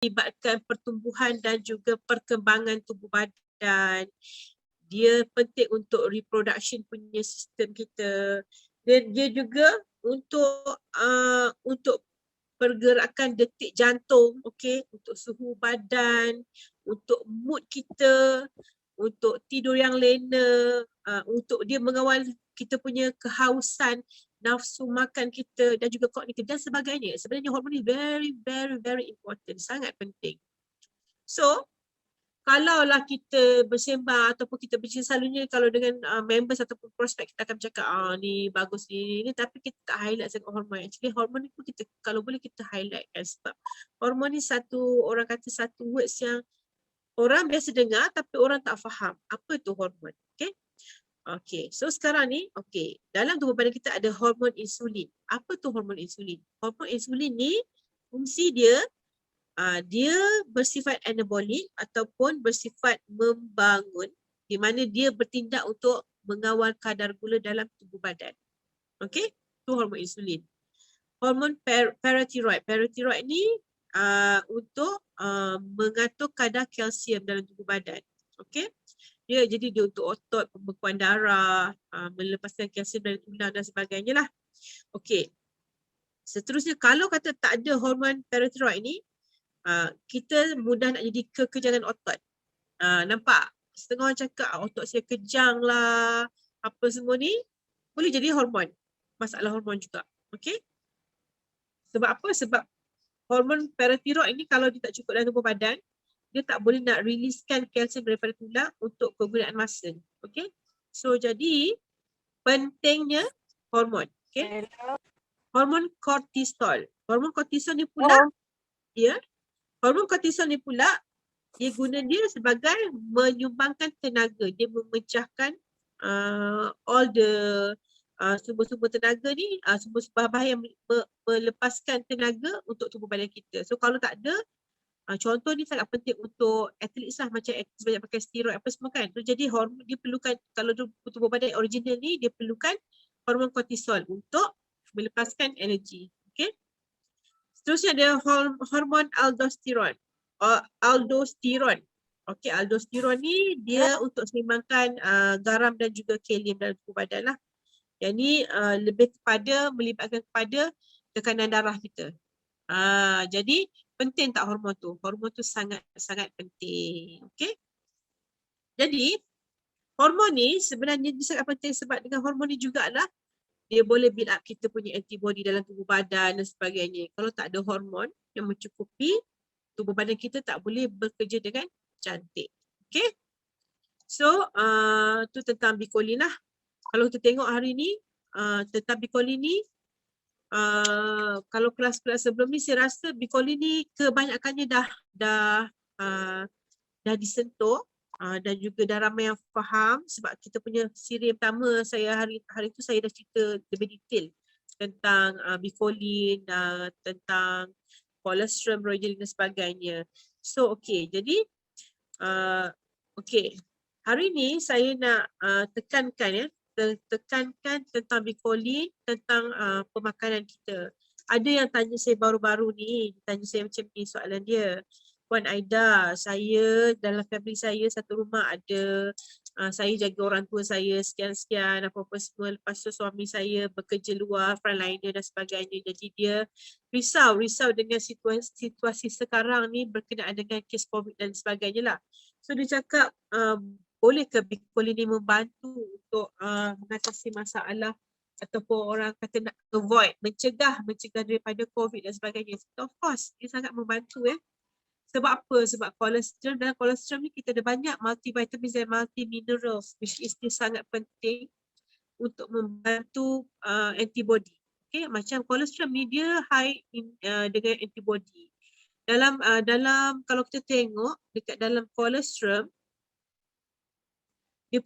melibatkan pertumbuhan dan juga perkembangan tubuh badan. Dia penting untuk reproduction punya sistem kita. Dan dia juga untuk pergerakan detik jantung, okey, untuk suhu badan, untuk mood kita, untuk tidur yang lena, untuk dia mengawal kita punya kehausan, nafsu makan kita dan juga kognitif dan sebagainya. Sebenarnya hormon ni very very very important, sangat penting. So, kalaulah kita bersembang ataupun kita bercerita selalunya kalau dengan members ataupun prospek kita akan bercakap ni bagus ni, tapi kita tak highlight sangat hormon. Actually hormon ni pun kita kalau boleh kita highlight kan, sebab hormon ni orang kata satu words yang orang biasa dengar tapi orang tak faham apa tu hormon. Okay. Okay, so sekarang ni, okay, dalam tubuh badan kita ada hormon insulin. Apa tu hormon insulin? Hormon insulin ni fungsi dia dia bersifat anabolik ataupun bersifat membangun, di mana dia bertindak untuk mengawal kadar gula dalam tubuh badan. Okey, itu hormon insulin. Hormon parathyroid. Parathyroid ni untuk mengatur kadar kalsium dalam tubuh badan. Okey. Dia untuk otot, pembekuan darah, melepaskan kalsium dari tulang dan sebagainya lah. Okey. Seterusnya, kalau kata tak ada hormon parathyroid ni, kita mudah nak jadi kekejangan otot. Nampak? Setengah orang cakap otot saya kejang lah, apa semua ni, boleh jadi hormon. Masalah hormon juga. Okay? Sebab apa? Sebab hormon parathyroid ni kalau dia tak cukup dalam tubuh badan, dia tak boleh nak riliskan kalsium daripada tulang untuk kegunaan masa. Okay? So, jadi pentingnya hormon. Okay? Hormon kortisol. Hormon kortisol ni pula, hormon kortisol ni pula, dia guna dia sebagai menyumbangkan tenaga. Dia memecahkan all the sumber-sumber tenaga ni, sumber-sumber bahan yang melepaskan tenaga untuk tubuh badan kita. So kalau tak ada, contoh ni sangat penting untuk atlet lah, macam atlet banyak pakai steroid apa semua kan. So, jadi hormon dia perlukan, kalau tubuh badan original ni, dia perlukan hormon kortisol untuk melepaskan energi. Okay. Seterusnya ada hormon aldosteron. Aldosteron. Okey, aldosteron ni dia untuk seimbangkan garam dan juga kalium dalam tubuh badan lah. Yang ni lebih kepada melibatkan kepada tekanan darah kita. Jadi penting tak hormon tu? Hormon tu sangat-sangat penting. Okey. Jadi hormon ni sebenarnya dia sangat penting sebab dengan hormon ni jugalah dia boleh build up kita punya antibody dalam tubuh badan dan sebagainya. Kalau tak ada hormon yang mencukupi, tubuh badan kita tak boleh bekerja dengan cantik. Okay. So, tu tentang bikolin lah. Kalau kita tengok hari ni, tentang bikolin ni, kalau kelas-kelas sebelum ni, saya rasa bikolin ni kebanyakannya dah disentuh. Dan juga dah ramai yang faham sebab kita punya siri pertama saya hari tu saya dah cerita lebih detail tentang bikolin, tentang colostrum, royalin dan sebagainya. So okay, jadi okay, hari ni saya nak tekankan tekankan tentang bikolin, tentang pemakanan kita. Ada yang tanya saya baru-baru ni, tanya saya macam ni soalan dia. Puan Aida, saya dalam family saya satu rumah ada, saya jaga orang tua saya sekian-sekian apa-apa semua. Lepas tu suami saya bekerja luar, frontliner dan sebagainya. Jadi dia risau dengan situasi sekarang ni berkenaan dengan kes COVID dan sebagainya lah. So dia cakap, boleh ke bikolin ni membantu untuk mengatasi masalah ataupun orang kata nak avoid, mencegah daripada COVID dan sebagainya. Of course, dia sangat membantu Sebab apa? Sebab kolesterol, dalam kolesterol ni kita ada banyak multivitamins dan multiminerals, which is dia sangat penting untuk membantu antibody. Okay, macam kolesterol ni dia high dengan antibody. Dalam kalau kita tengok dekat dalam kolesterol, dia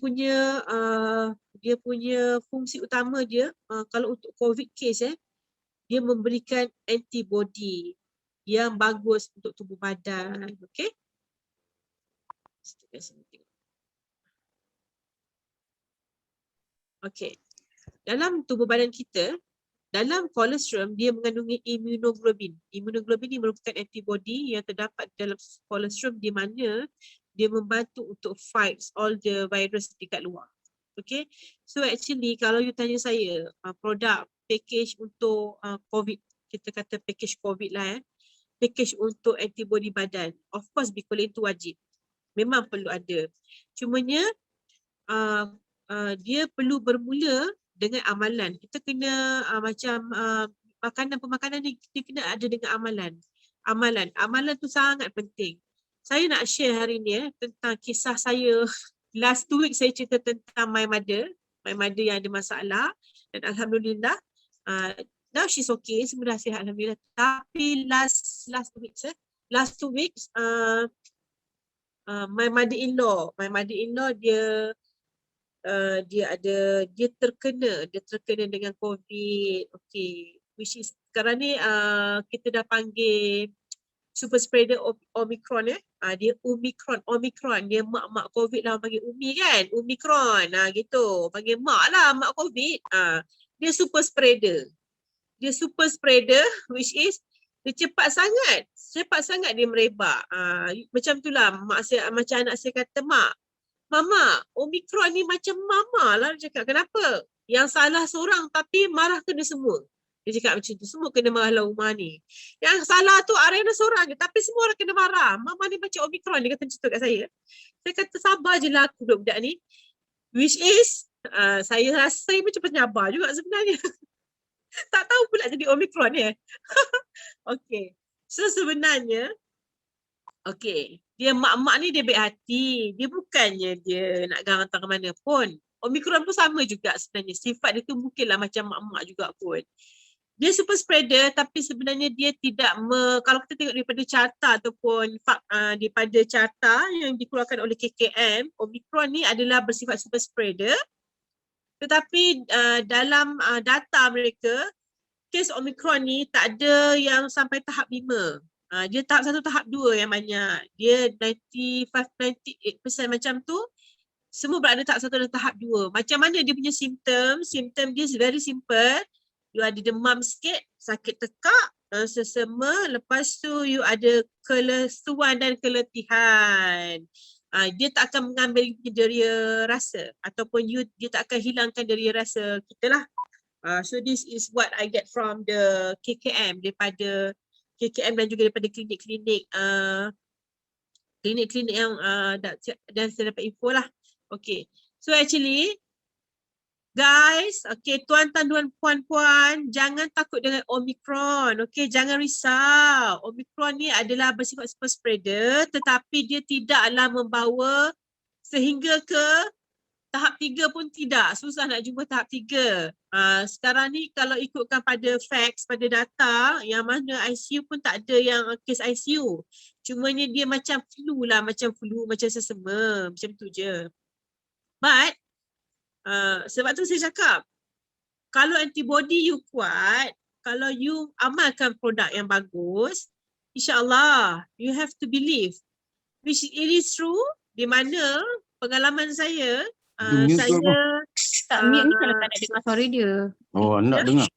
punya fungsi utama dia kalau untuk COVID case dia memberikan antibody yang bagus untuk tubuh badan. Okey. Okey. Dalam tubuh badan kita, dalam colostrum dia mengandungi immunoglobin. Immunoglobin ini merupakan antibody yang terdapat dalam colostrum di mana dia membantu untuk fight all the virus dekat luar. Okay, so actually kalau you tanya saya produk package untuk COVID, kita kata package COVID lah package untuk antibody badan, of course Bicoline tu wajib, memang perlu ada. Cumanya dia perlu bermula dengan amalan. Kita kena pemakanan ni kita kena ada dengan amalan tu sangat penting. Saya nak share hari ni tentang kisah saya. Last 2 weeks saya cerita tentang my mother yang ada masalah, dan alhamdulillah now she's okay, semua dah sihat alhamdulillah. Tapi last 2 weeks my mother-in-law dia terkena dengan COVID. Okay, which is sekarang ni kita dah panggil super spreader Omicron dia Omicron, dia mak COVID lah panggil Umi kan, Omicron gitu, panggil mak lah mak COVID. Dia super spreader which is dia cepat sangat dia merebak. Macam itulah macam anak saya kata, Mama, Omicron ni macam mama lah. Dia cakap, kenapa? Yang salah seorang tapi marah kena semua. Dia cakap macam tu, semua kena marah lah rumah ni. Yang salah tu Ariana seorang je, tapi semua orang kena marah. Mama ni macam Omicron, dia kata macam tu kat saya. Saya kata, sabar je lah aku budak ni. Which is, saya rasa saya macam penyabar juga sebenarnya. Tak tahu pula jadi Omicron ni. Okay. So sebenarnya, okay, dia mak-mak ni dia baik hati. Dia bukannya dia nak hantar ke mana pun. Omicron pun sama juga sebenarnya. Sifat dia tu mungkinlah macam mak-mak juga pun. Dia super spreader tapi sebenarnya dia tidak kalau kita tengok daripada carta ataupun daripada carta yang dikeluarkan oleh KKM, Omicron ni adalah bersifat super spreader. Tetapi dalam data mereka, kes Omicron ni tak ada yang sampai tahap 5. Dia tahap 1, tahap 2 yang banyak. Dia 95-98% macam tu. Semua berada tahap 1 dan tahap 2. Macam mana dia punya simptom? Simptom dia very simple. You ada demam sikit, sakit tekak, sesama. Lepas tu you ada kelesuan dan keletihan. Dia tak akan mengambil deria rasa. Ataupun dia tak akan hilangkan deria rasa kita lah. So this is what I get from the KKM, daripada KKM dan juga daripada klinik-klinik yang dan saya dapat info lah. Okay, so actually guys, okay, tuan-tuan dan puan-puan, jangan takut dengan Omicron. Okay, jangan risau. Omicron ni adalah bersifat super spreader, tetapi dia tidaklah membawa sehingga ke tahap 3 pun tidak. Susah nak jumpa tahap 3. Sekarang ni kalau ikutkan pada facts, pada data, yang mana ICU pun tak ada yang kes ICU. Cumanya dia macam flu, macam sesama. Macam tu je. But, sebab tu saya cakap, kalau antibody you kuat, kalau you amalkan produk yang bagus, insyaAllah, you have to believe. Which it is true, di mana pengalaman saya, saya tak mute ni kalau tak nak dengar suara dia. Oh, nak dengar.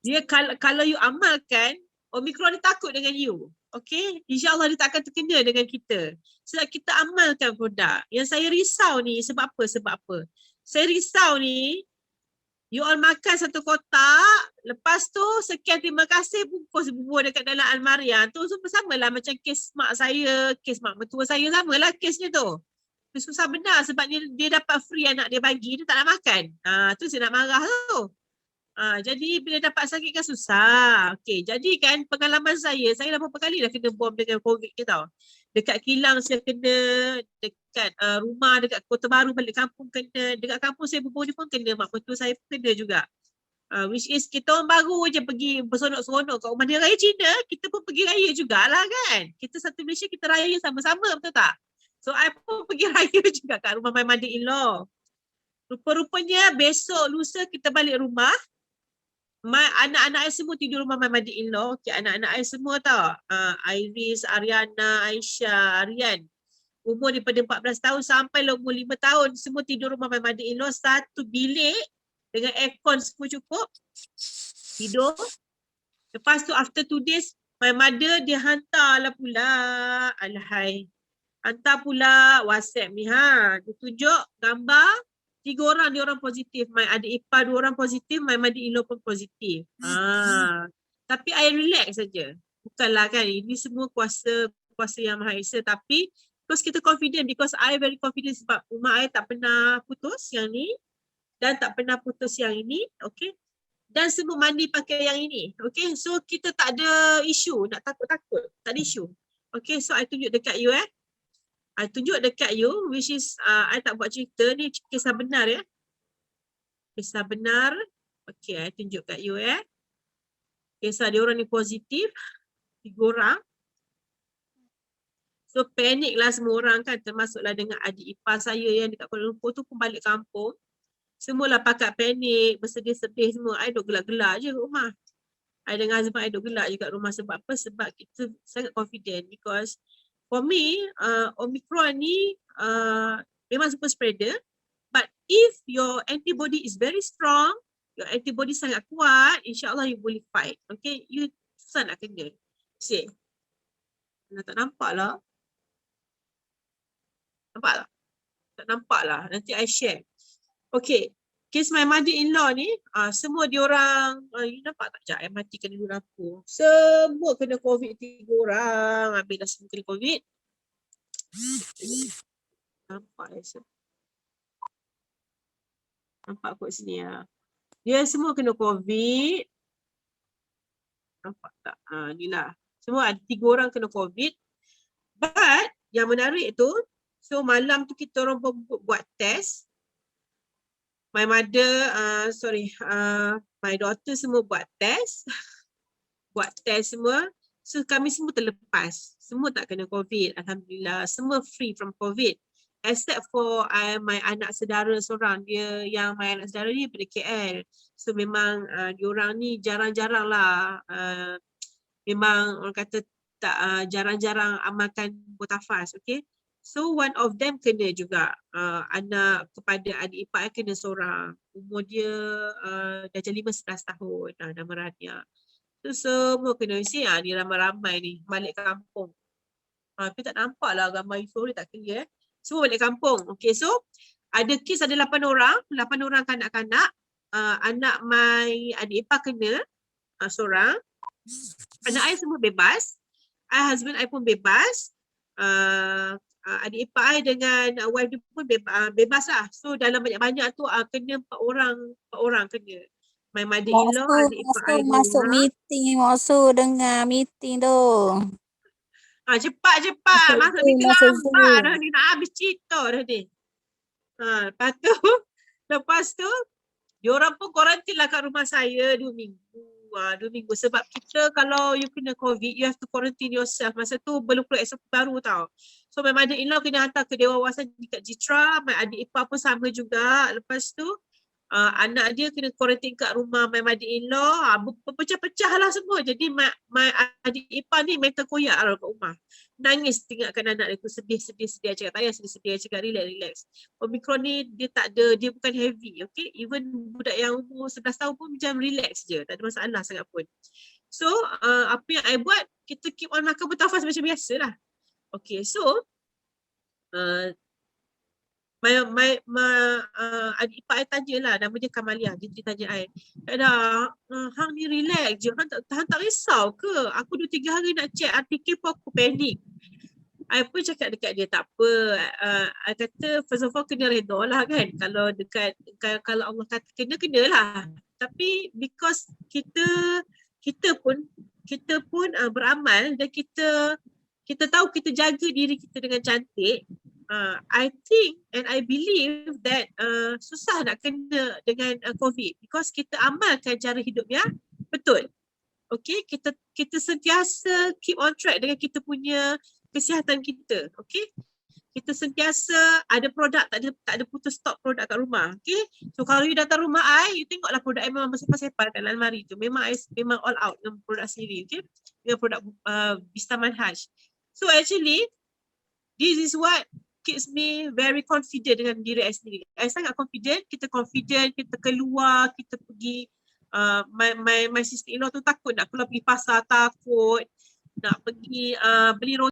Dia kalau you amalkan, Omicron ni takut dengan you. Okay, insyaAllah dia tak akan terkena dengan kita. Sebab kita amalkan produk. Yang saya risau ni sebab apa? Saya risau ni, you all makan satu kotak, lepas tu sekian terima kasih bungkus bubur dekat dalam almari. Tu sama lah macam kes mak saya, kes mak mertua saya, sama lah kesnya tu. Susah benar sebab dia dapat free anak dia bagi, dia tak nak makan. Tu saya nak marah tu. Jadi bila dapat sakit kan susah. Okay, jadi kan pengalaman saya dah berapa kali dah kena bom dengan COVID ni tau. Dekat kilang saya kena, dekat rumah, dekat Kota Baru balik kampung kena, dekat kampung saya bubur ni pun kena, mak mertua saya pun kena juga. Which is kita orang baru je pergi berseronok-seronok kat rumah dia raya Cina, kita pun pergi raya jugalah kan. Kita satu Malaysia, kita raya sama-sama, betul tak? So I pun pergi raya juga kat rumah my mother-in-law. Rupa-rupanya besok lusa kita balik rumah. Anak-anak saya semua tidur rumah my mother-in-law. Okay, anak-anak saya semua tau. Iris, Ariana, Aisyah, Aryan. Umur daripada 14 tahun sampai umur 5 tahun. Semua tidur rumah my mother-in-law. Satu bilik dengan aircon semua cukup, tidur. Lepas tu after 2 days, my mother dia hantarlah pula, alahai, hantar pula WhatsApp ni dia tunjuk gambar 3 orang dia orang positif. My adik ipar 2 orang positif, my mother-in-law pun positif. Tapi I relax saja. Bukanlah kan, ini semua kuasa Yang Maha Esa, tapi because kita confident, because I very confident sebab rumah I tak pernah putus yang ni dan tak pernah putus yang ini, okay. Dan semua mandi pakai yang ini, okay. So kita tak ada isu, nak takut-takut, tak ada isu. Okay, so I tunjuk dekat you I tunjuk dekat you, which is I tak buat cerita, ni kisah benar ya. Kisah benar. Okay, I tunjuk kat you Kisah dia orang ni positif, 3 orang. So panik lah semua orang kan, termasuklah dengan adik ipar saya yang dekat Kuala Lumpur tu pun balik kampung. Semualah pakat panik, bersedih-sedih semua. I duk gelak-gelak je kat rumah. I dengan husband I duk gelak je kat rumah. Sebab apa? Sebab kita sangat confident. Because for me, Omicron ni memang super spreader. But if your antibody is very strong, your antibody sangat kuat, insyaAllah you boleh fight. Okay, you susah nak kena. See, tak nampak lah. Nampak tak? Tak nampak lah. Nanti I share. Okay. Kes my mother-in-law ni, semua diorang, you nampak tak? Sekejap, I matikan dulu lampu. Semua kena COVID 3 orang. Habis dah semua kena COVID. Nampak ya? Nampak kot sini ya. Dia semua kena COVID. Nampak tak? Ni lah. Semua ada 3 orang kena COVID. But, yang menarik tu, so malam tu kita orang buat test. My mother, my daughter semua buat test. Buat test semua. So kami semua terlepas. Semua tak kena COVID. Alhamdulillah. Semua free from COVID. Except for my anak saudara seorang. My anak saudara ni daripada KL. So memang diorang ni jarang-jarang lah. Memang orang kata tak jarang-jarang amalkan mutafaz. Okay. So one of them kena juga, anak kepada adik ipar kena seorang. Umur dia dah jadi 15-11 tahun, nama Rania. So semua kena, ni ramai-ramai ni balik kampung. Tapi tak nampak lah gambar sorry tak clear. Semua balik kampung. Okay, so ada kes ada 8 orang, 8 orang kanak-kanak. Anak my adik ipar kena seorang. Anak I semua bebas. Husband I pun bebas. Adik ipar I dengan wife dia pun bebas lah. So dalam banyak-banyak tu kena 4 orang kena. My mother-in-law, adik ipar I masuk meeting, masuk dengar meeting tu. Cepat. Masuk meeting lambat dah ni, nak habis cerita dah ni. Lepas tu, diorang pun kuarantin lah kat rumah saya 2 minggu. 2 minggu. Sebab kita kalau you kena COVID, you have to quarantine yourself. Masa tu belum keluar SOP baru tau. So my mother-in-law kena hantar ke Dewan Wawasan dekat Jitra. My adik ipar pun sama juga. Lepas tu, anak dia kena quarantine kat rumah my mother-in-law. Berpecah-pecah lah semua. Jadi my adik ipar ni mental koyak lah kat rumah. Nangis tengokkan anak dia tu sedih. Cakap tak payah sedih. Cakap relax. Omicron ni dia tak ada, dia bukan heavy. Okay, even budak yang umur 11 tahun pun macam relax je. Tak ada masalah sangat pun. So apa yang I buat, kita keep on makan mutafaz macam biasa lah. Okay, so adik ipar I tanya lah, nama dia Kamalia. Dia tanya I, hang ni relax je, hang tak risau ke? Aku 2-3 hari nak check RTK pun aku panik. I pun cakap dekat dia, tak apa. I kata first of all kena redha lah kan. Kalau Allah kata kena lah. Tapi because kita pun beramal dan kita tahu kita jaga diri kita dengan cantik. I think and I believe that susah nak kena dengan COVID because kita amalkan cara hidup yang betul. Okay, kita sentiasa keep on track dengan kita punya kesihatan kita. Okay, kita sentiasa ada produk, tak ada putus stok produk kat rumah. Okay, so kalau you datang rumah I, you tengoklah produk I memang sepal-sepal kat almari tu. Memang all out dengan produk sendiri. Okay, dengan produk Bista Manhaj. So actually this is what keeps me very confident dengan diri I sendiri. I sangat confident, kita keluar, kita pergi, my sister-in-law tu takut nak keluar pergi pasar, takut nak pergi beli roti